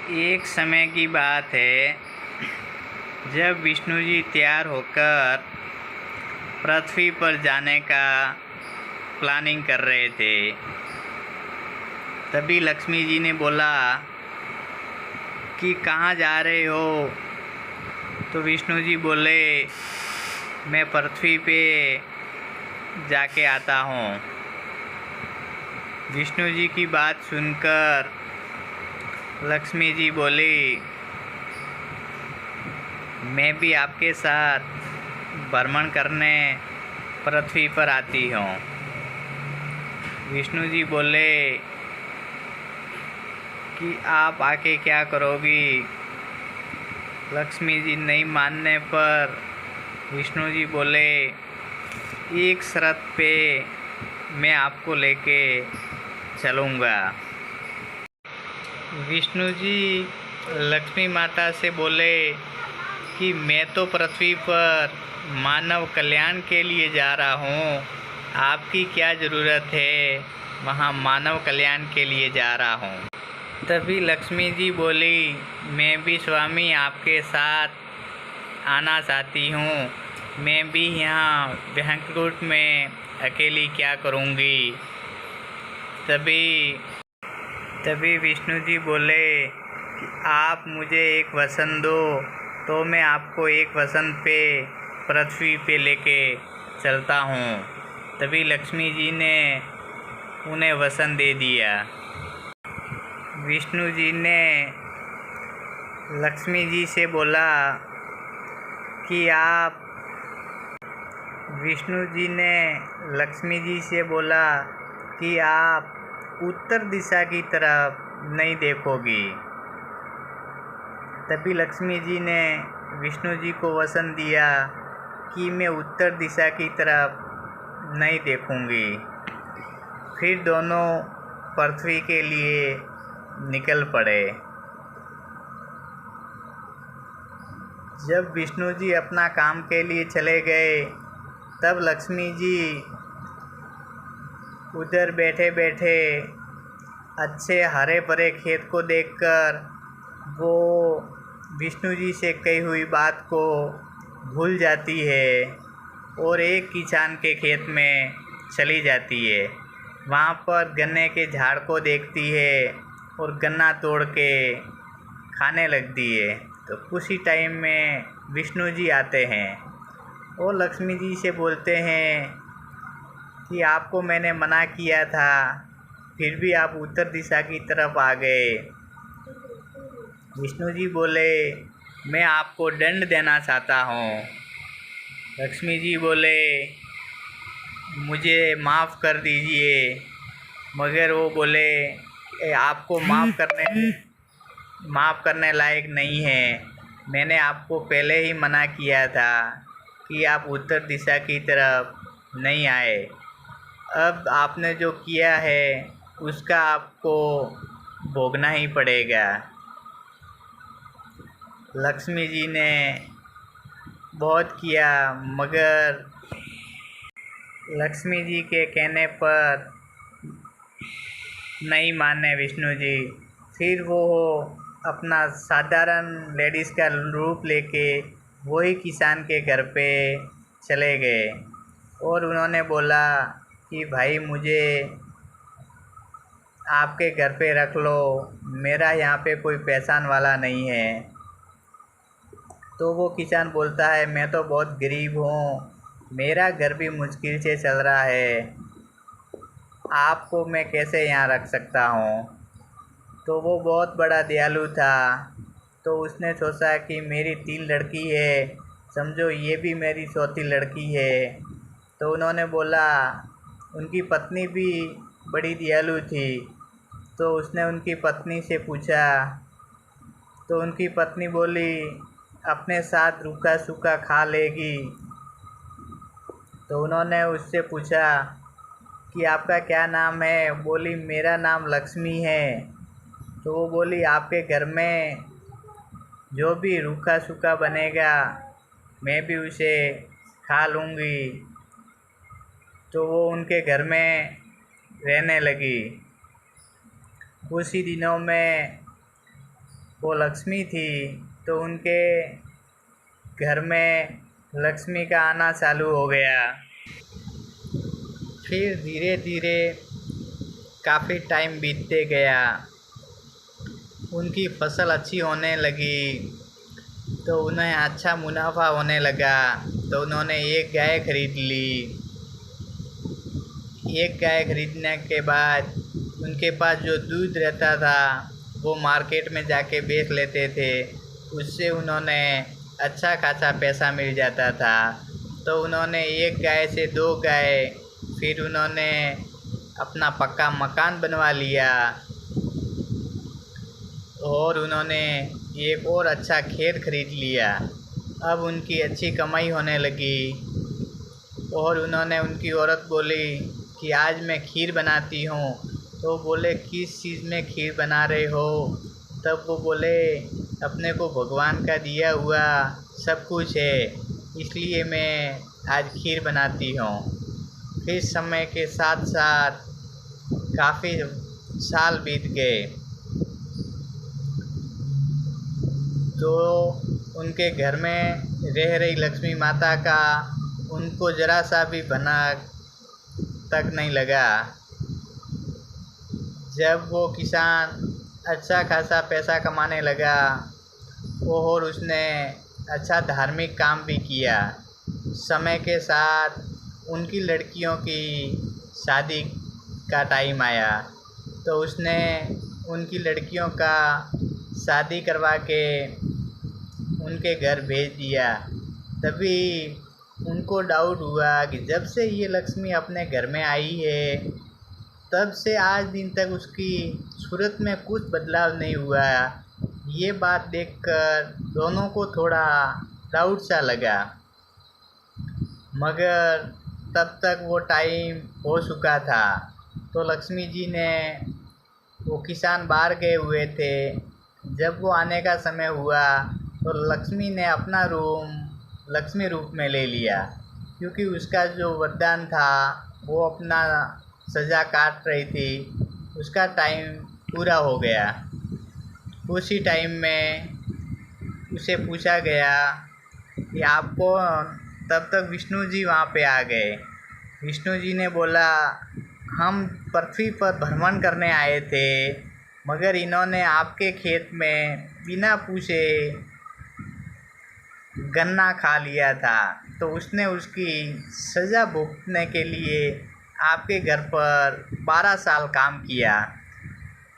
एक समय की बात है जब विष्णु जी तैयार होकर पृथ्वी पर जाने का प्लानिंग कर रहे थे। तभी लक्ष्मी जी ने बोला कि कहाँ जा रहे हो। तो विष्णु जी बोले मैं पृथ्वी पे जाके आता हूँ। विष्णु जी की बात सुनकर लक्ष्मी जी बोली मैं भी आपके साथ भ्रमण करने पृथ्वी पर आती हूँ। विष्णु जी बोले कि आप आके क्या करोगी। लक्ष्मी जी नहीं मानने पर विष्णु जी बोले एक शर्त पे मैं आपको लेके चलूँगा। विष्णु जी लक्ष्मी माता से बोले कि मैं तो पृथ्वी पर मानव कल्याण के लिए जा रहा हूँ, आपकी क्या ज़रूरत है, वहाँ मानव कल्याण के लिए जा रहा हूँ। तभी लक्ष्मी जी बोली मैं भी स्वामी आपके साथ आना चाहती हूँ, मैं भी यहाँ बैंकुट में अकेली क्या करूँगी। तभी विष्णु जी बोले कि आप मुझे एक वचन दो तो मैं आपको एक वचन पे पृथ्वी पे लेके चलता हूँ। तभी लक्ष्मी जी ने उन्हें वचन दे दिया। विष्णु जी ने लक्ष्मी जी से बोला कि आप उत्तर दिशा की तरफ नहीं देखोगी। तभी लक्ष्मी जी ने विष्णु जी को वचन दिया कि मैं उत्तर दिशा की तरफ नहीं देखूंगी। फिर दोनों पृथ्वी के लिए निकल पड़े। जब विष्णु जी अपना काम के लिए चले गए तब लक्ष्मी जी उधर बैठे बैठे अच्छे हरे भरे खेत को देखकर वो विष्णु जी से कही हुई बात को भूल जाती है और एक किसान के खेत में चली जाती है। वहाँ पर गन्ने के झाड़ को देखती है और गन्ना तोड़ के खाने लगती है। तो उसी टाइम में विष्णु जी आते हैं और लक्ष्मी जी से बोलते हैं कि आपको मैंने मना किया था, फिर भी आप उत्तर दिशा की तरफ आ गए। विष्णु जी बोले मैं आपको दंड देना चाहता हूँ। लक्ष्मी जी बोले मुझे माफ़ कर दीजिए। मगर वो बोले आपको माफ़ करने लायक नहीं है। मैंने आपको पहले ही मना किया था कि आप उत्तर दिशा की तरफ नहीं आए। अब आपने जो किया है उसका आपको भोगना ही पड़ेगा। लक्ष्मी जी ने बहुत किया मगर लक्ष्मी जी के कहने पर नहीं माने विष्णु जी। फिर वो अपना साधारण लेडीज़ का रूप लेके वही किसान के घर पे चले गए और उन्होंने बोला कि भाई मुझे आपके घर पे रख लो, मेरा यहाँ पे कोई पहचान वाला नहीं है। तो वो किसान बोलता है मैं तो बहुत गरीब हूँ, मेरा घर भी मुश्किल से चल रहा है, आपको मैं कैसे यहाँ रख सकता हूँ। तो वो बहुत बड़ा दयालु था। तो उसने सोचा कि मेरी 3 लड़की है, समझो ये भी मेरी चौथी लड़की है। तो उन्होंने बोला उनकी पत्नी भी बड़ी दयालु थी। तो उसने उनकी पत्नी से पूछा तो उनकी पत्नी बोली अपने साथ रूखा सूखा खा लेगी। तो उन्होंने उससे पूछा कि आपका क्या नाम है। बोली मेरा नाम लक्ष्मी है। तो वो बोली आपके घर में जो भी रूखा सूखा बनेगा मैं भी उसे खा लूँगी। तो वो उनके घर में रहने लगी। कुछ ही दिनों में वो लक्ष्मी थी, तो उनके घर में लक्ष्मी का आना चालू हो गया। फिर धीरे धीरे काफ़ी टाइम बीतते गया, उनकी फसल अच्छी होने लगी, तो उन्हें अच्छा मुनाफा होने लगा। तो उन्होंने एक गाय खरीद ली। एक गाय खरीदने के बाद उनके पास जो दूध रहता था वो मार्केट में जाके बेच लेते थे। उससे उन्होंने अच्छा खासा पैसा मिल जाता था। तो उन्होंने एक गाय से 2 गाय, फिर उन्होंने अपना पक्का मकान बनवा लिया और उन्होंने एक और अच्छा खेत खरीद लिया। अब उनकी अच्छी कमाई होने लगी और उन्होंने उनकी औरत बोली कि आज मैं खीर बनाती हूँ। तो बोले किस चीज़ में खीर बना रहे हो? तब वो बोले अपने को भगवान का दिया हुआ सब कुछ है, इसलिए मैं आज खीर बनाती हूँ। फिर समय के साथ साथ काफ़ी साल बीत गए, तो उनके घर में रह रही लक्ष्मी माता का उनको ज़रा सा भी भनक तक नहीं लगा। जब वो किसान अच्छा खासा पैसा कमाने लगा और उसने अच्छा धार्मिक काम भी किया, समय के साथ उनकी लड़कियों की शादी का टाइम आया, तो उसने उनकी लड़कियों का शादी करवा के उनके घर भेज दिया। तभी उनको डाउट हुआ कि जब से ये लक्ष्मी अपने घर में आई है, तब से आज दिन तक उसकी सूरत में कुछ बदलाव नहीं हुआ। ये बात देखकर दोनों को थोड़ा डाउट सा लगा, मगर तब तक वो टाइम हो चुका था। तो लक्ष्मी जी ने, वो किसान बाहर गए हुए थे, जब वो आने का समय हुआ तो लक्ष्मी ने अपना रूम लक्ष्मी रूप में ले लिया, क्योंकि उसका जो वरदान था वो अपना सज़ा काट रही थी, उसका टाइम पूरा हो गया। उसी टाइम में उसे पूछा गया कि आपको, तब तक विष्णु जी वहाँ पे आ गए। विष्णु जी ने बोला हम पृथ्वी पर भ्रमण करने आए थे, मगर इन्होंने आपके खेत में बिना पूछे गन्ना खा लिया था, तो उसने उसकी सज़ा भुगतने के लिए आपके घर पर 12 साल काम किया।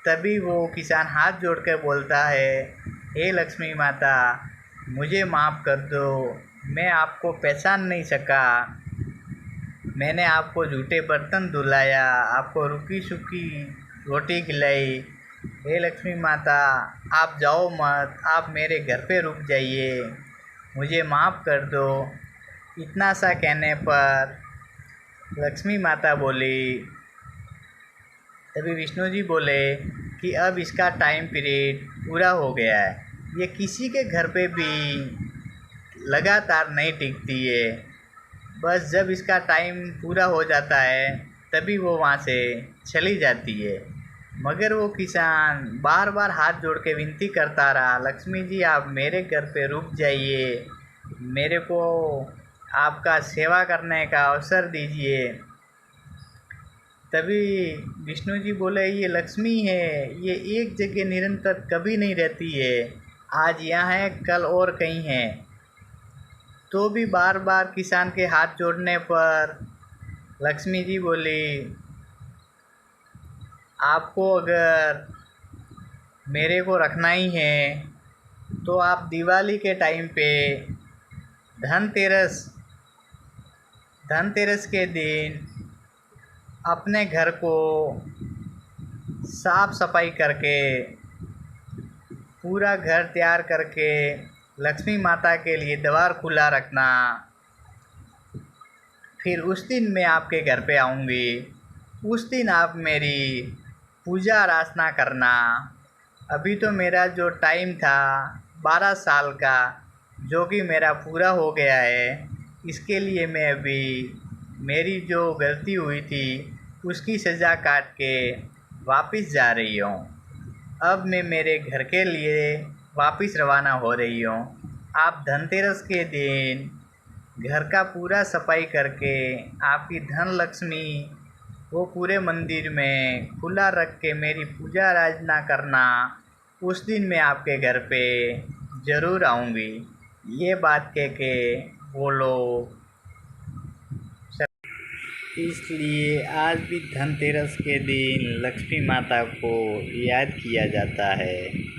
तभी वो किसान हाथ जोड़कर बोलता है, हे लक्ष्मी माता, मुझे माफ़ कर दो, मैं आपको पहचान नहीं सका। मैंने आपको झूठे बर्तन धुलाया, आपको रुकी सूखी रोटी खिलाई। हे लक्ष्मी माता, आप जाओ मत, आप मेरे घर पे रुक जाइए, मुझे माफ़ कर दो। इतना सा कहने पर लक्ष्मी माता बोली, तभी विष्णु जी बोले कि अब इसका टाइम पीरियड पूरा हो गया है, ये किसी के घर पे भी लगातार नहीं टिकती है। बस जब इसका टाइम पूरा हो जाता है तभी वो वहाँ से चली जाती है। मगर वो किसान बार बार हाथ जोड़ के विनती करता रहा, लक्ष्मी जी आप मेरे घर पे रुक जाइए, मेरे को आपका सेवा करने का अवसर दीजिए। तभी विष्णु जी बोले ये लक्ष्मी है, ये एक जगह निरंतर कभी नहीं रहती है, आज यहाँ है कल और कहीं है। तो भी बार बार किसान के हाथ जोड़ने पर लक्ष्मी जी बोली, आपको अगर मेरे को रखना ही है तो आप दिवाली के टाइम पे धनतेरस के दिन अपने घर को साफ सफाई करके, पूरा घर तैयार करके लक्ष्मी माता के लिए द्वार खुला रखना। फिर उस दिन मैं आपके घर पे आऊँगी, उस दिन आप मेरी पूजा आराधना करना। अभी तो मेरा जो टाइम था 12 साल का, जो कि मेरा पूरा हो गया है, इसके लिए मैं अभी मेरी जो गलती हुई थी उसकी सज़ा काट के वापस जा रही हूँ। अब मैं मेरे घर के लिए वापस रवाना हो रही हो। आप धनतेरस के दिन घर का पूरा सफाई करके आपकी धन लक्ष्मी वो पूरे मंदिर में खुला रख के मेरी पूजा आराधना करना। उस दिन मैं आपके घर पे ज़रूर आऊँगी। ये बात कह के वो लोग, इसलिए आज भी धनतेरस के दिन लक्ष्मी माता को याद किया जाता है।